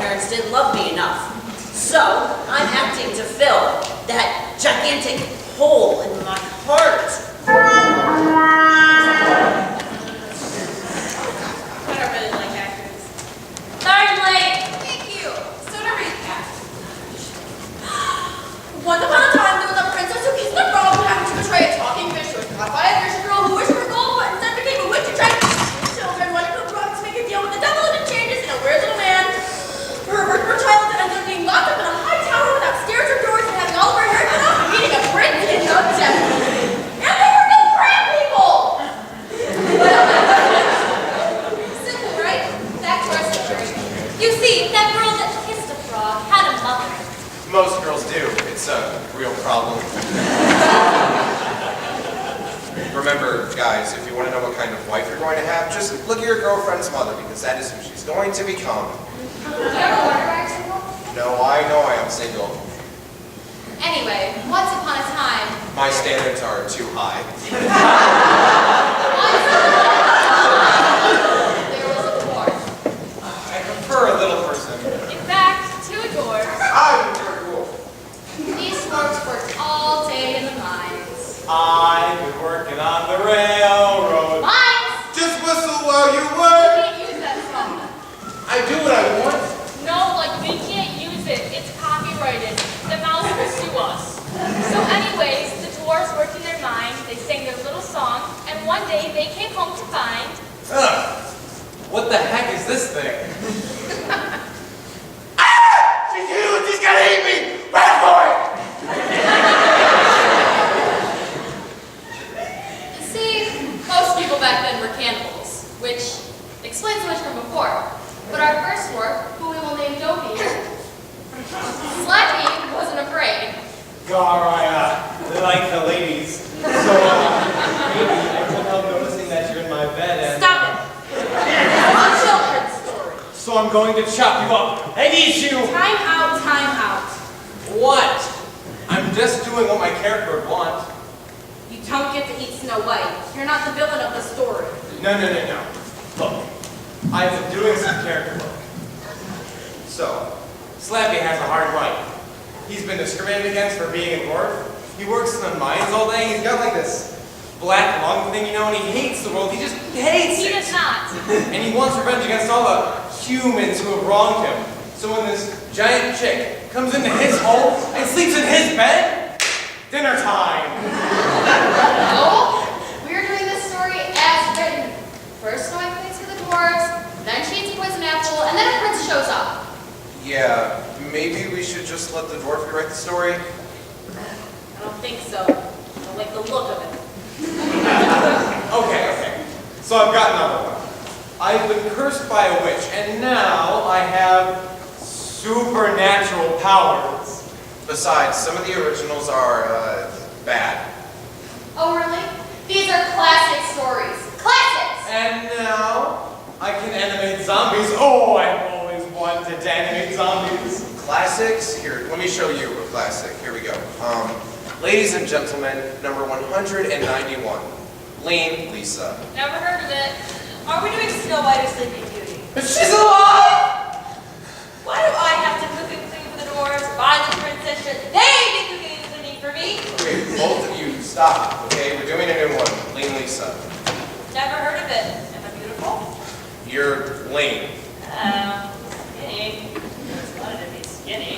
parents didn't love me enough. So, I'm acting to fill that gigantic hole in my heart. I don't really like actors. Sorry I'm late. Thank you. So to recap. Once upon a time, there was a princess who kissed a frog who happened to betray a talking fish who was caught by a fisher girl who wished for gold but instead became a witch who tried to kill children, wanted to rock to make a deal with the devil, and it changes in a weird little man. Her child that ends up being locked up in a high tower without stairs or doors and having all of her hair cut off and meeting a prince in no death. And they were no crab people! Simple, right? Back to our story. You see, that girl that kissed a frog had a mother. Most girls do. It's a real problem. Remember, guys, if you want to know what kind of wife you're going to have, just look at your girlfriend's mother, because that is who she's going to become. Do you ever wonder why you're single? No, I know I am single. Anyway, once upon a time... My standards are too high. there was a dwarf. I prefer a little person. In fact, two dwarves. I prefer a dwarf. These dwarves worked all day in the mines. I've been working on the railroad. Mines! Just whistle while you We work. can't use that song. I do what I want. No, like, we can't use it. It's copyrighted. The mouse will sue us. So anyways, the dwarves worked in their mine, they sang their little song, and one day they came home to find... Ugh, what the heck is this thing? She's huge. She's gonna eat me. Run for it. You see, most people back then were cannibals, which explains much from before. But our first dwarf, who we will name Dopey, Slappy wasn't afraid. Gar, I like the ladies. So, maybe I couldn't help noticing that you're in my bed and... Stop it! It's a children's story. So I'm going to chop you up and eat you! Time out, time out. What? I'm just doing what my character would want. You don't get to eat Snow White. You're not the villain of the story. No. Look, I've been doing some character work. So, Slappy has a hard life. He's been discriminated against for being a dwarf. He works in the mines all day. He's got like this black lung thing, you know, and he hates the world. He just hates it. He does not. And he wants revenge against all the humans who have wronged him. So when this giant chick comes into his home and sleeps in his bed, dinner time. No, we're doing this story as written. First Snow White connects with the dwarves, then she eats a poison apple, and then a prince shows up. Yeah, maybe we should just let the dwarf rewrite the story. I don't think so. I don't like the look of it. Okay. So I've got another one. I've been cursed by a witch, and now I have supernatural powers. Besides, some of the originals are, bad. Oh, really? These are classic stories. Classics! And now I can animate zombies. Oh, I've always wanted to animate zombies. Classics? Here, let me show you a classic. Here we go. Ladies and gentlemen, number 191. Lean Lisa. Never heard of it. Are we doing Snow White or Sleeping Beauty? She's alive! Why do I have to cook and clean for the dwarves? Buy the princess shit. They be cooking and cleaning for me. Okay, both of you, stop. Okay, we're doing a new one. Lean Lisa. Never heard of it. Am I beautiful? You're lame. Skinny. Just wanted to be skinny.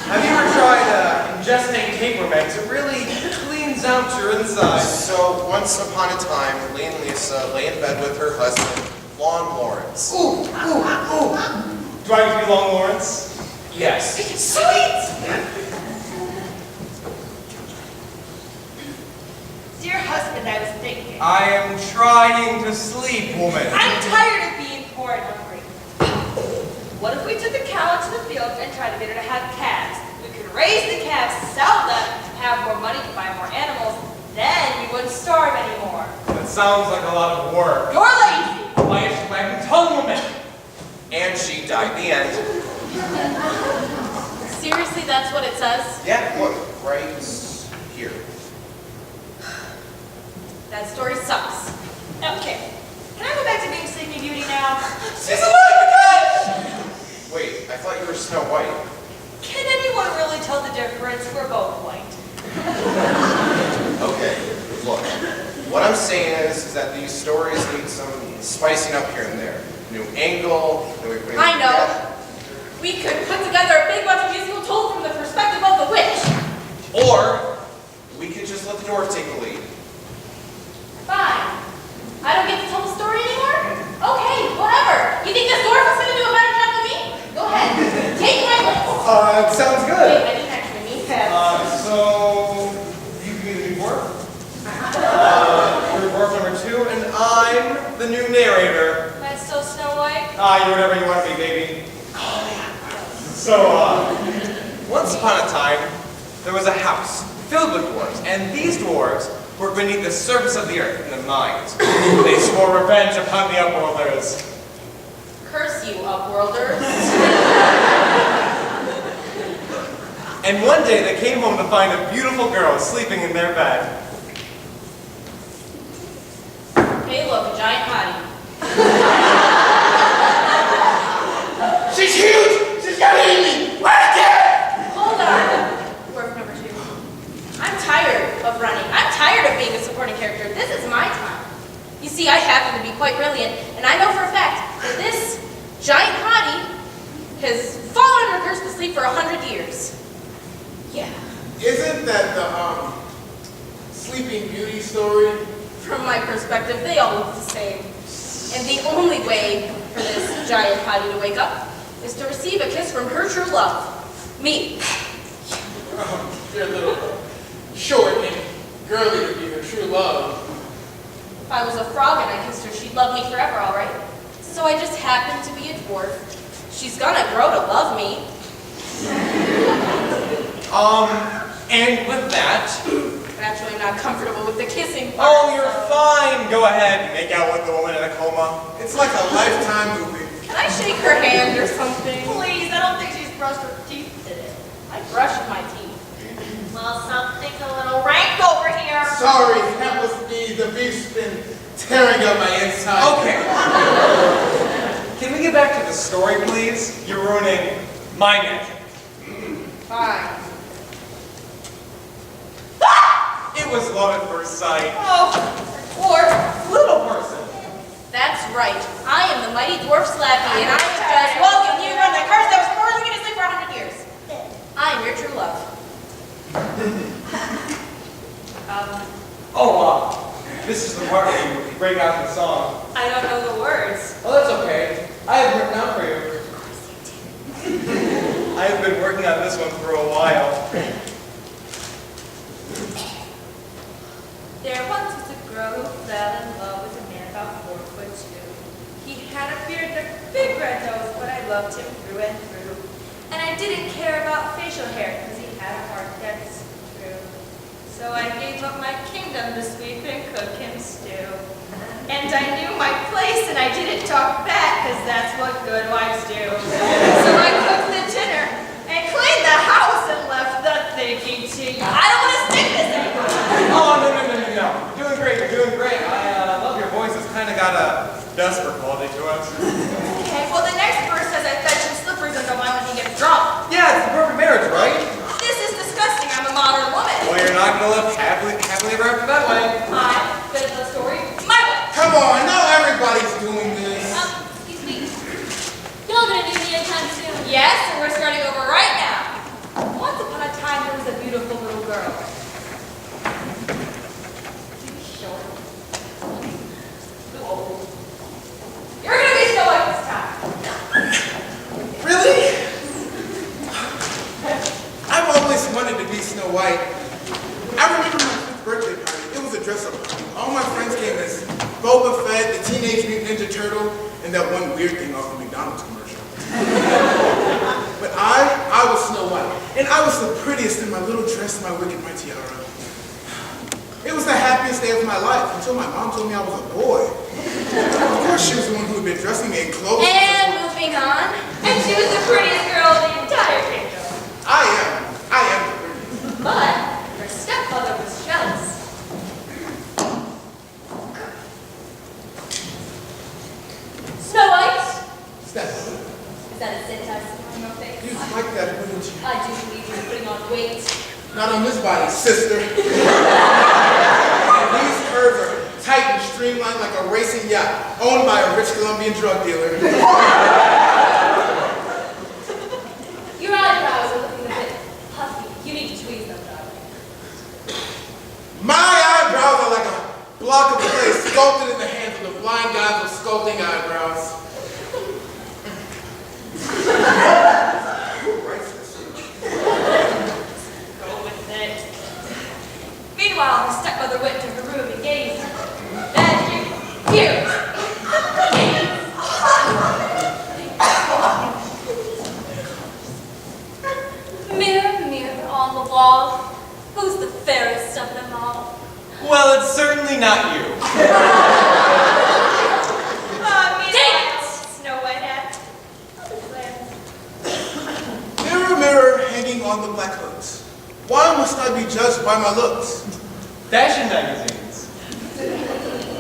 Have you ever tried ingesting caperment? It really cleans out your insides. So, once upon a time, Lean Lisa lay in bed with her husband, Lon Lawrence. Ooh. Do I get to be Long Lawrence? Yes. Sweet! Dear husband, I was thinking. I am trying to sleep, woman. I'm tired of being poor and hungry. What if we took a cow into the field and tried to get her to have calves? We could raise the calves, sell them, have more money to buy more animals, then we wouldn't starve anymore. That sounds like a lot of work. You're lazy! Why is she wagging tongue, woman? And she died. The end. Seriously, that's what it says? Yeah, look, right here. That story sucks. Okay. Can I go back to being Sleeping Beauty now? She's alive again! Wait, I thought you were is that these stories need some spicing up here and there. New angle, then we put in I know. We could put together a big bunch of musical told from the perspective of the witch. Or we could just let the dwarf take the lead. Fine. I don't get to tell the story anymore? Okay, whatever. You think this dwarf is going to do a better job than me? Go ahead. Take my place. Sounds Wait, good. I didn't actually mean that. So, you can be the new dwarf. You're dwarf number 2, and I'm the new narrator. Am I still Snow White? You're whatever you want to be, baby. So, once upon a time, there was a house filled with dwarves, and these dwarves were beneath the surface of the earth in the mines. They swore revenge upon the upworlders. Curse you, Upworlders. And one day they came home to find a beautiful girl sleeping in their bed. Hey, look, a giant hottie. She's huge! She's gonna eat me! Where's it? Hold on. Dwarf number 2. I'm tired of running. I'm tired of being a supporting character. This is my time. You see, I happen to be quite brilliant, and I know for a fact that this giant hottie has fallen under curse to sleep for 100 years. Yeah. Isn't that the, Sleeping Beauty story? From my perspective, they all look the same. And the only way for this giant hottie to wake up is to receive a kiss from her true love. Me. You're a little short and girly to be her true love. If I was a frog and I kissed her, she'd love me forever, all right? So I just happen to be a dwarf. She's gonna grow to love me. And with that... Actually, I'm not comfortable with the kissing part. Oh, you're fine. Go ahead and make out with the woman in a coma. It's like a Lifetime movie. Can I shake her hand or something? Please, I don't think she's brushed her teeth today. I brush my teeth. Well, something's a little rank over here. Sorry, that was me. The beef's been tearing up my inside. Okay. Can we get back to the story, please? You're ruining my magic. Fine. It was love at first sight. Oh, dwarf. Little person. That's right. I am the mighty dwarf Slappy, and I am just welcome you from the curse that was forcing me to sleep for 100 years. I am your true love. This is the part where you break out the song. I don't know the words. Oh, that's okay. I have it written out for you. I have been working on this one for a while. There once was a girl who fell in love with a man about 4'2". He had a beard and a big red nose, but I loved him through and through. And I didn't care about facial hair, because he had a heart that's true. So I gave up my kingdom to sweep and cook him stew. And I knew my place, and I didn't talk back, because that's what good wives do. So I cooked the dinner, and cleaned the house, and left the thinking to you. I don't want to stick this anymore. Oh, no. You're doing great. You're doing great. I love your voice. It's kind of got a desperate quality to it. Okay, well, the next verse says I fetch him slippers and go by when he gets drunk. Yeah, it's the perfect marriage, right? This is disgusting. I'm a modern woman. Well, you're not going to live happily ever after that way. I fit the story my way. Come on, now everybody's doing this. Excuse me. Y'all gonna need me anytime soon? Yes, and we're starting over right now. Once upon a time, there was a beautiful little girl. You're gonna be Snow White this time. Really? I've always wanted to be Snow White. I remember my 5th birthday party. It was a dress-up party. All my friends came as Boba Fett, the Teenage Mutant Ninja Turtle, and that one weird thing off the McDonald's commercial. But I was Snow White, and I was the prettiest in my little dress, my wig, and my tiara. It was the happiest day of my life until my mom told me I was a boy. Of course, she was the one who had been dressing me in clothes. And moving on. And she was the prettiest girl in the entire kingdom. I am the prettiest. But her stepmother was jealous. Snow White. Stepmother. Is that a sin I see on your face? You'd like that, wouldn't you? I do believe you're putting on weight. Not on this body, sister. And these curves are tight and straight. streamlined like a racing yacht owned by a rich Colombian drug dealer. Your eyebrows are looking a bit puffy. You need to tweeze them, darling. My eyebrows are like a block of clay sculpted in the hands of the blind gods of sculpting eyebrows. Who writes this? Go with it. Meanwhile, her stepmother went to her room and gazed. Then here. Mirror, mirror on the wall, who's the fairest of them all? Well, it's certainly not you. Meanwhile, Snow White hat. Mirror, mirror, hanging on the black hooks. Why must I be judged by my looks? Fashion magazines.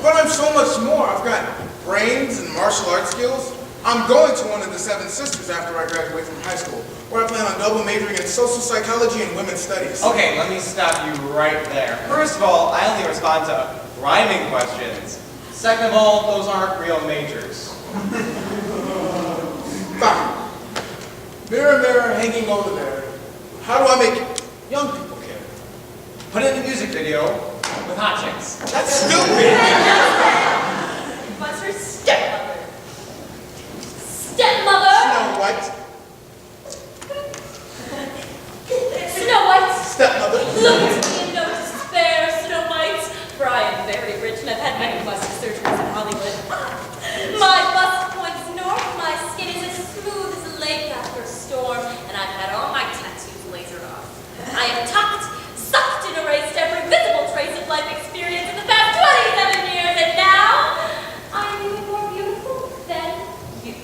But I'm so much more. I've got brains and martial arts skills. I'm going to one of the 7 sisters after I graduate from high school, where I plan on double majoring in social psychology and women's studies. Okay, let me stop you right there. First of all, I only respond to rhyming questions. Second of all, those aren't real majors. Fine. Mirror, mirror, hanging over there. How do I make young people care? Put it in a music video with hot chicks. That's stupid! What's her stepmother? Stepmother! Snow White. Snow White! Stepmother. Look at me in no despair, Snow White, for I am very rich and I've had many plastic surgeries in Hollywood. My bust points north, my skin is as smooth as a lake after a storm, and I've had all my tattoos lasered off. I have tucked, sucked, and erased every visible trace of life experience in the past 27 years, and now I'm even more beautiful than you.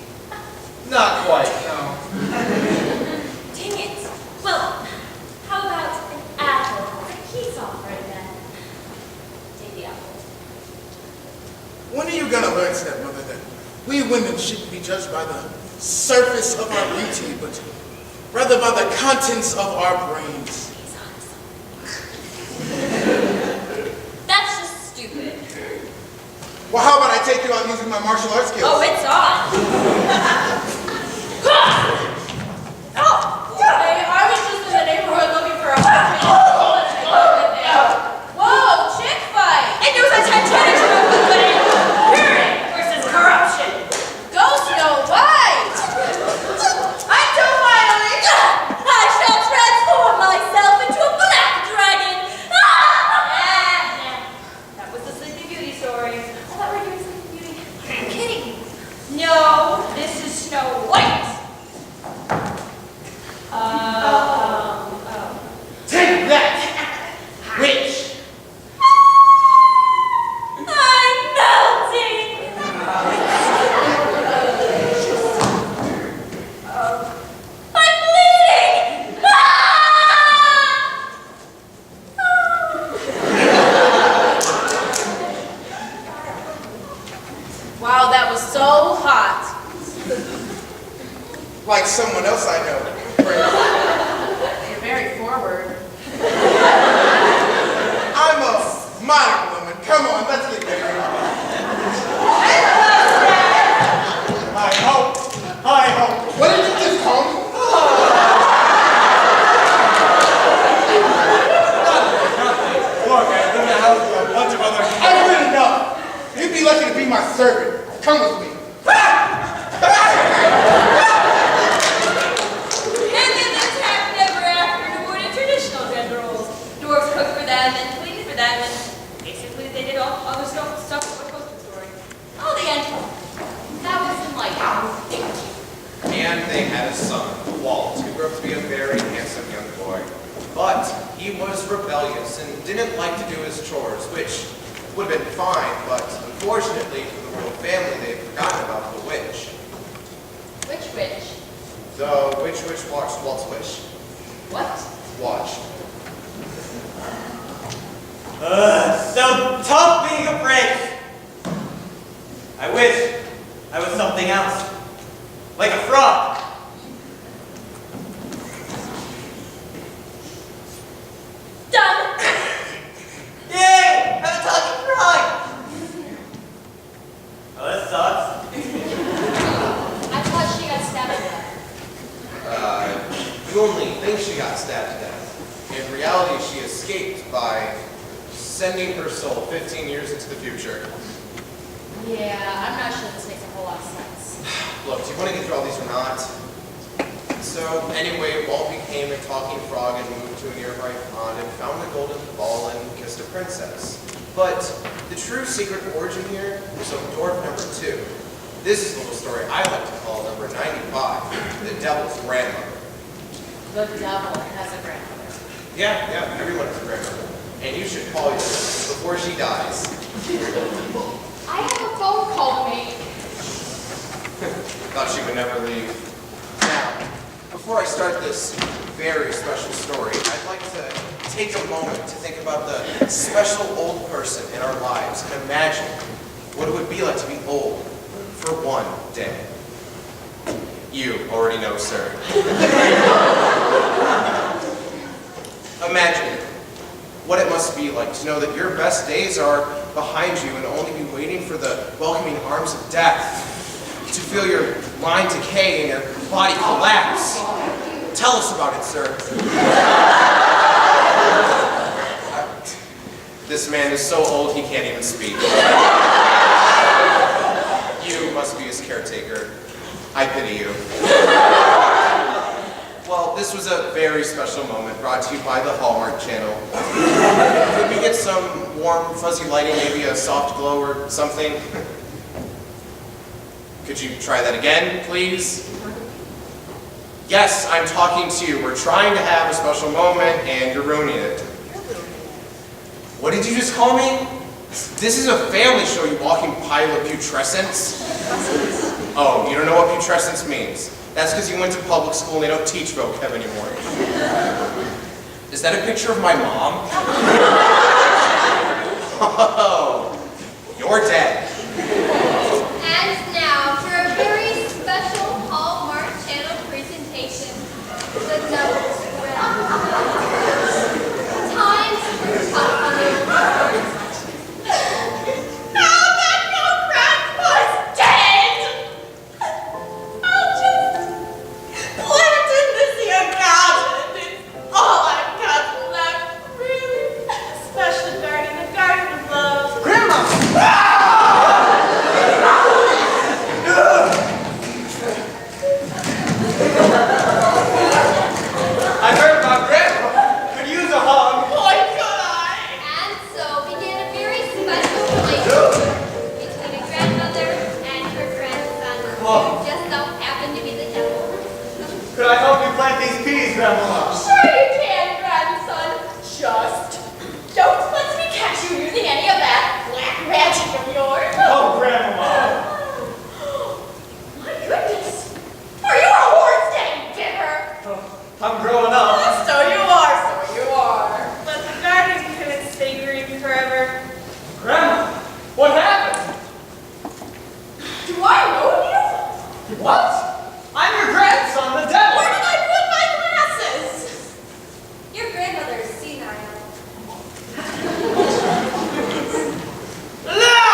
Not quite, no. Dang it. Well, how about an apple as a peace offering then? Take the apple. When are you gonna learn, stepmother, that we women shouldn't be judged by the surface of our beauty, but rather by the contents of our brains? That's just stupid. Well, how about I take you out using my martial arts skills? Oh, it's on. Oh, hey, I was just in the neighborhood looking for a Whoa, chick fight! And there was a Titanic movie tyranny versus corruption. Go Snow White! I'm so finally! I shall transform myself into a black dragon! That was the Sleeping Beauty story. I thought we were doing Sleeping Beauty. Are you kidding? No, this is Snow White. Take that, witch! I'm melting! I'm bleeding! Wow, that was so hot. Like someone else I know. You're very forward. I'm a modern woman. Come on, let's get married. I hope. What did you just call me? Look, I live in a house with a bunch of other... I've heard enough. You'd be lucky to be my servant. Come with me. And then this happened ever after in avoiding traditional gender roles. Dwarves cooked for them and cleaned for them, and basically they did all other stuff with the husband story. Oh, the end. That was in like 50. And they had a son, Walt, who grew up to be a very handsome young boy. But he was rebellious and didn't like to do his chores, which would have been fine, but unfortunately for the royal family, they had forgotten about the witch. Which witch? The witch watched Walt's wish. What? Watch. So tough being a prince. I wish I was something else. Like a frog. Done. Yay! I'm a talking frog. You only think she got stabbed to death. In reality, she escaped by sending her soul 15 years into the future. Yeah, I'm not sure this makes a whole lot of sense. Look, do you want to get through all these or not? So, anyway, Walt became a talking frog and moved to a nearby pond and found a golden ball and kissed a princess. But the true secret origin here is of dwarf number 2. This is a little story I like to call number 95, the devil's grandmother. The devil has a grandmother. Yeah, everyone has a grandmother. And you should call yours before she dies. I have a phone call to make. Thought she would never leave. Now, before I start this very special story, I'd like to take a moment to think about the special old person in our lives and imagine what it would be like to be old for one day. You already know, sir. Imagine what it must be like to know that your best days are behind you and only be waiting for the welcoming arms of death, to feel your mind decay and your body collapse. Tell us about it, sir. This man is so old he can't even speak. You must be his caretaker. I pity you. Well, this was a very special moment brought to you by the Hallmark Channel. Could we get some warm, fuzzy lighting, maybe a soft glow or something? Could you try that again, please? Yes, I'm talking to you. We're trying to have a special moment and you're ruining it. What did you just call me? This is a family show, you walking pile of putrescence. Oh, you don't know what putrescence means. That's because you went to public school and they don't teach vocab anymore. Is that a picture of my mom? Oh, you're dead. And now, for a very special Hallmark Channel presentation, The Devil's Grandmother. Times were tough on the old parents. Now that your grandpa's dead, I'll just plant in this here garden. It's all I've got left, really. Especially guarding the garden of love. Grandma! I heard my grandpa could use a hug. Boy, could I! And so began a very special relationship between a grandmother and her grandson, who just so happened to be the devil. Could I help you plant these peas, Grandma? Sure you can, grandson. Just don't let me catch you using any of that black magic of yours. Oh, Grandma. My goodness. Are you a horse getting bigger? I'm growing up. So you are. But the garden couldn't stay green forever. Grandma, what happened? Do I know you? What? I'm your grandson, the devil. Where did I put my glasses? Your grandmother is senile. No!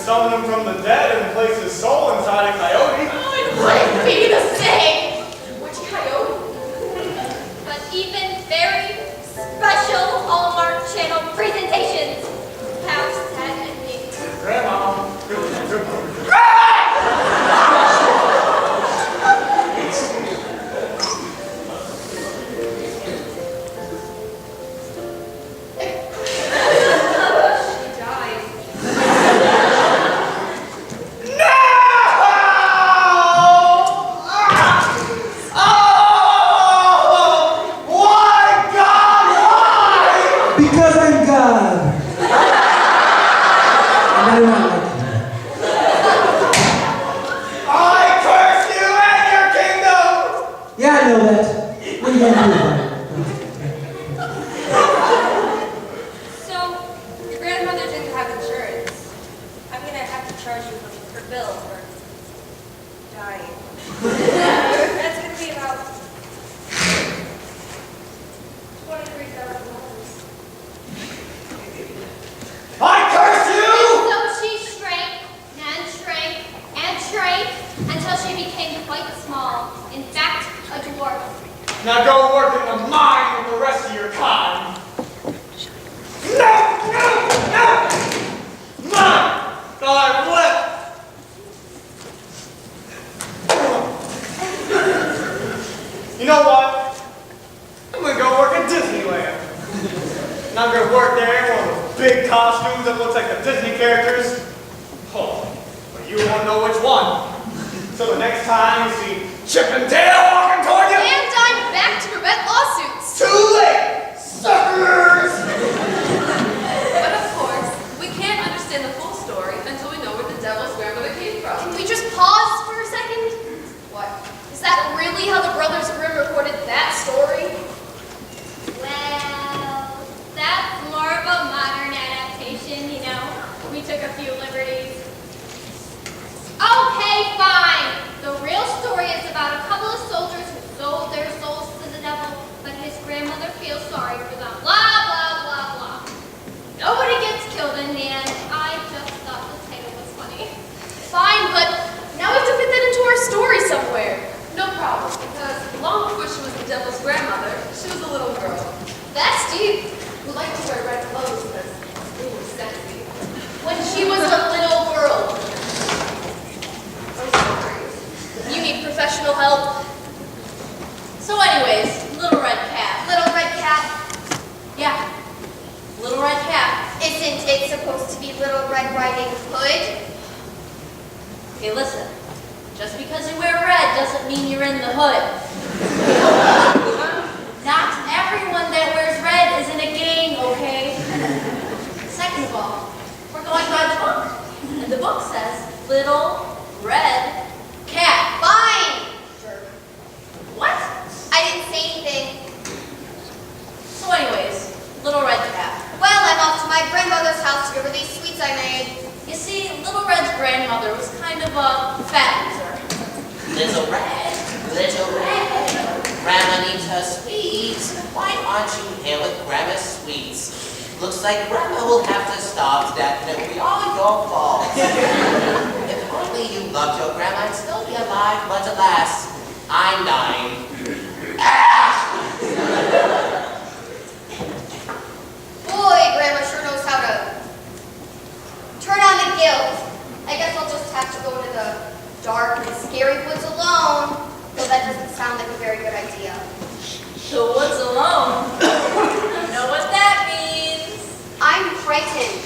summon him from the dead and place his soul inside a coyote. Oh, it wouldn't be the same. Which coyote? But even very special Hallmark Channel presentations have sad endings. Grandma. She died. Because I'm God. And I want like I curse you and your kingdom! Yeah, I know that. What are you gonna do about it? So, your grandmother didn't have insurance. I'm gonna have to charge you her bill for dying. That's gonna be about $23,000. I curse you! So she shrank and shrank and shrank until she became quite small. In fact, a dwarf. Now go work in the mine with the rest of your kind. No! No! No! Mine! All I've left! You know what? I'm gonna go work at Disneyland. And I'm gonna work there in one of those big costumes that looks like the Disney characters. Oh, but you won't know which one. So the next time you see Chip and Dale walking toward you, And I'm back to prevent lawsuits. too late, suckers! But of course, we can't understand the full story until we know where the devil's grandmother came from. Can we just pause for a second? What? Is that really how the Brothers Grimm recorded that story? Well, that's more of a modern adaptation, you know. We took a few liberties. Okay, fine. The real story is about a couple of soldiers who sold their souls to the devil, but his grandmother feels sorry for them. Blah, blah, blah, blah. Nobody gets killed in the end. I just thought the title was funny. Fine, but now we have to fit that into our story somewhere. No problem, because long before she was the devil's grandmother, she was a little girl. That's deep. Who liked to wear red clothes because it was sexy. When she was a little girl. I'm sorry. You need professional help. So anyways, Little Red Cat. Little Red Cat. Yeah, Little Red Cat. Isn't it supposed to be Little Red Riding Hood? Okay, listen. Just because you wear red doesn't mean you're in the hood. Not everyone that wears red is in a gang, okay? Second of all, we're going by the book. And the book says, Little Red Cat. Fine. Jerk. What? I didn't say anything. So anyways, Little Red Cat. Well, I'm off to my grandmother's house to give her these sweets I made. You see, Little Red's grandmother was kind of a fat loser. Little Red, Grandma needs her sweets. Why aren't you here with Grandma's sweets? Looks like Grandma will have to starve to death, and it will be all your fault. If only you loved your Grandma and still be alive, but alas, I'm dying. Boy, Grandma sure knows how to turn on the guilt. I guess I'll just have to go to the dark and scary woods alone. Though that doesn't sound like a very good idea. The woods alone. You know what that means. I'm frightened.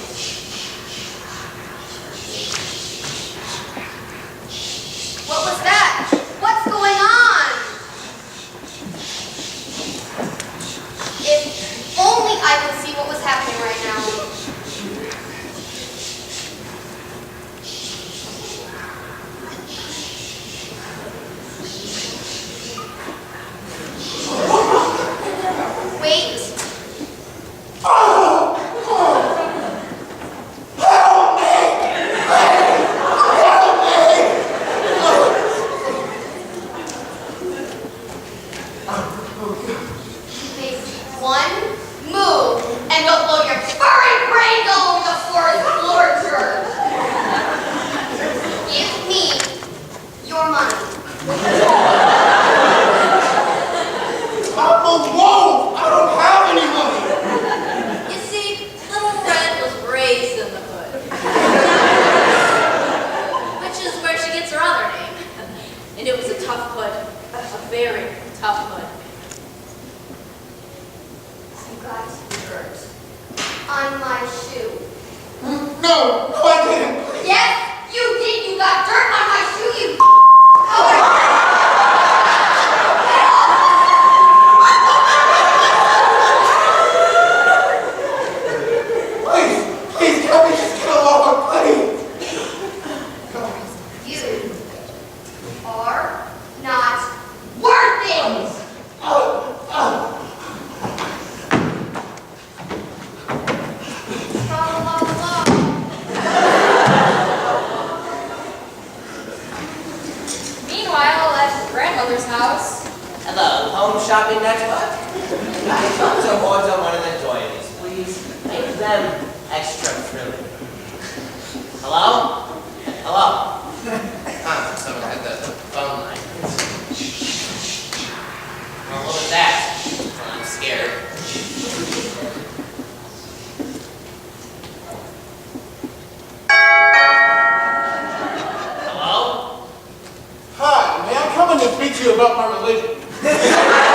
What was that? What's going on? If only I could see what was happening right now. Wait. shoe. No, I didn't. Yes, you did. You got dirt on my shoe, you Please, can we just get along, please? You are not worth it. Meanwhile, at grandmother's house, Hello, home shopping network? I come to order one of the doilies, please. Make them extra thrilling. Hello? Hello? Someone had the phone line. Oh, what was that? Well, I'm scared. Hello? Hi, may I come in and speak to you about my religion?